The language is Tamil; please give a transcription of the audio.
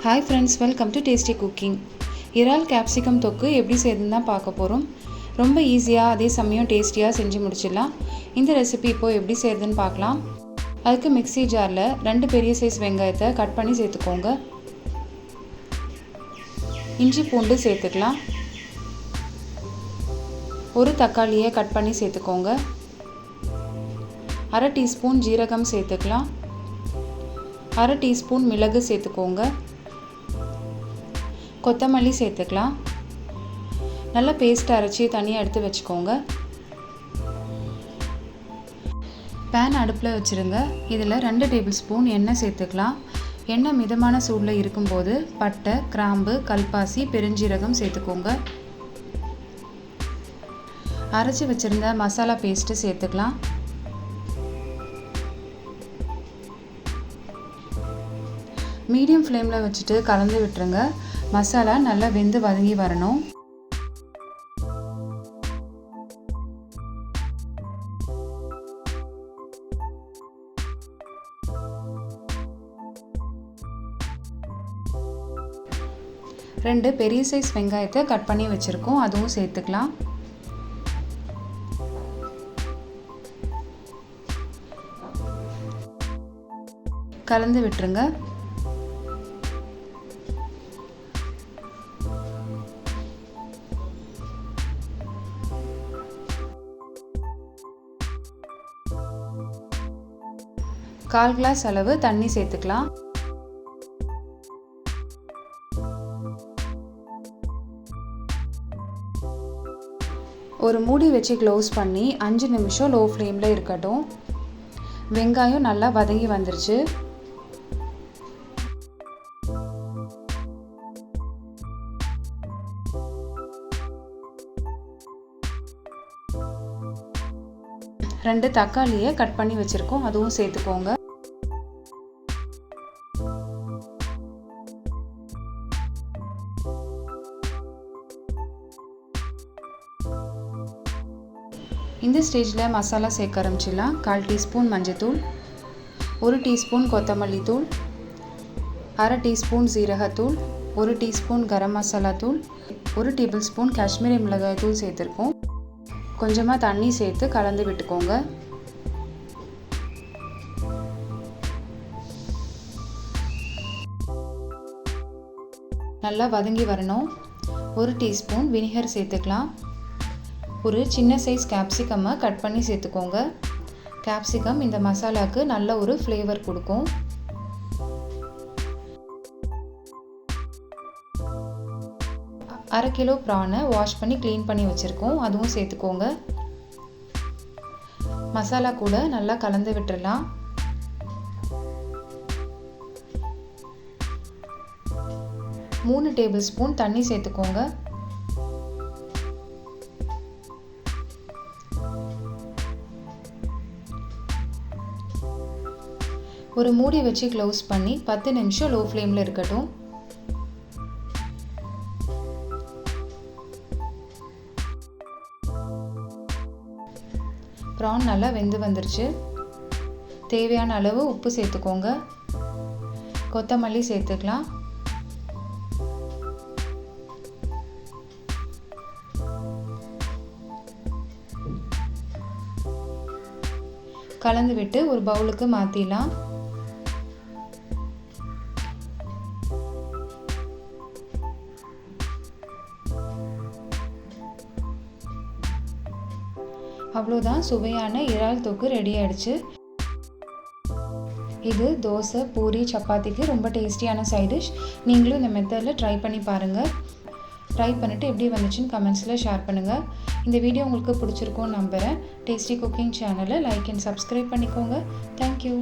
Hi friends, welcome to tasty cooking. இறால் கேப்சிகம் தொக்கு எப்படி செய்யுதுன்னு தான் பார்க்க போகிறோம். ரொம்ப ஈஸியாக அதே சமயம் டேஸ்டியாக செஞ்சு முடிச்சிடலாம். இந்த ரெசிபி இப்போது எப்படி செய்யுதுன்னு பார்க்கலாம். அதுக்கு மிக்ஸி ஜாரில் 2 பெரிய சைஸ் வெங்காயத்தை கட் பண்ணி சேர்த்துக்கோங்க. இஞ்சி பூண்டு சேர்த்துக்கலாம். ஒரு தக்காளியை கட் பண்ணி சேர்த்துக்கோங்க. 1/2 டீஸ்பூன் ஜீரகம் சேர்த்துக்கலாம். 1/2 டீஸ்பூன் மிளகு சேர்த்துக்கோங்க. கொத்தமல்லி சேர்த்துக்கலாம். நல்லா பேஸ்ட் அரைச்சி தனியாக எடுத்து வச்சுக்கோங்க. பேன் அடுப்பில் வச்சுருங்க. இதில் 2 டேபிள் ஸ்பூன் எண்ணெய் சேர்த்துக்கலாம். எண்ணெய் மிதமான சூடில் இருக்கும்போது பட்டை, கிராம்பு, கல்பாசி, பெருஞ்சீரகம் சேர்த்துக்கோங்க. அரைச்சி வச்சுருந்த மசாலா பேஸ்ட்டு சேர்த்துக்கலாம். மீடியம் ஃப்ளேமில் வச்சுட்டு கலந்து விட்டுருங்க. மசாலா நல்லா வெந்து வதங்கி வரணும். ரெண்டு பெரிய சைஸ் வெங்காயத்தை கட் பண்ணி வச்சுருக்கோம், அதுவும் சேர்த்துக்கலாம். கலந்து விட்டுருங்க. கால் கிளாஸ் அளவு தண்ணி சேர்த்துக்கலாம். ஒரு மூடி வச்சு க்ளோஸ் பண்ணி 5 நிமிஷம் லோ ஃப்ளேமில் இருக்கட்டும். வெங்காயம் நல்லா வதங்கி வந்துருச்சு. ரெண்டு தக்காளியை கட் பண்ணி வச்சுருக்கோம், அதுவும் சேர்த்துக்கோங்க. இந்த ஸ்டேஜில் மசாலா சேர்க்க ஆரம்பிச்சிடலாம். 1/4 டீஸ்பூன் மஞ்சத்தூள், 1 டீஸ்பூன் கொத்தமல்லி தூள், 1/2 டீஸ்பூன் ஜீரகத்தூள், 1 டீஸ்பூன் கரம் மசாலா தூள், 1 டேபிள் ஸ்பூன் காஷ்மீரி மிளகாய் தூள் சேர்த்துருக்கோம். கொஞ்சமாக தண்ணி சேர்த்து கலந்து விட்டுக்கோங்க. நல்லா வதங்கி வரணும். 1 டீஸ்பூன் வினிகர் சேர்த்துக்கலாம். ஒரு சின்ன சைஸ் கேப்சிகம்மை கட் பண்ணி சேர்த்துக்கோங்க. கேப்சிகம் இந்த மசாலாவுக்கு நல்ல ஒரு ஃப்ளேவர் கொடுக்கும். அரை கிலோ ப்ரானை வாஷ் பண்ணி க்ளீன் பண்ணி வச்சுருக்கோம், அதுவும் சேர்த்துக்கோங்க. மசாலா கூட நல்லா கலந்து விட்டுடலாம். மூணு டேபிள் ஸ்பூன் தண்ணி சேர்த்துக்கோங்க. ஒரு மூடி வச்சு க்ளோஸ் பண்ணி 10 நிமிஷம் லோ ஃப்ளேமில் இருக்கட்டும். ப்ரான் நல்லா வெந்து வந்துருச்சு. தேவையான அளவு உப்பு சேர்த்துக்கோங்க. கொத்தமல்லி சேர்த்துக்கலாம். கலந்து விட்டு ஒரு பவுலுக்கு மாற்றிடலாம். அவ்வளோதான், சுவையான இறால் தொக்கு ரெடி ஆயிடுச்சு. இது தோசை, பூரி, சப்பாத்திக்கு ரொம்ப டேஸ்டியான சைட் டிஷ். நீங்களும் இந்த மெத்தடில் ட்ரை பண்ணி பாருங்கள். ட்ரை பண்ணிவிட்டு எப்படி வந்துச்சுன்னு கமெண்ட்ஸில் ஷேர் பண்ணுங்கள். இந்த வீடியோ உங்களுக்கு பிடிச்சிருக்கும்னு நம்புகிறேன். டேஸ்டி குக்கிங் சேனலை லைக் அண்ட் சப்ஸ்கிரைப் பண்ணிக்கோங்க. தேங்க்யூ.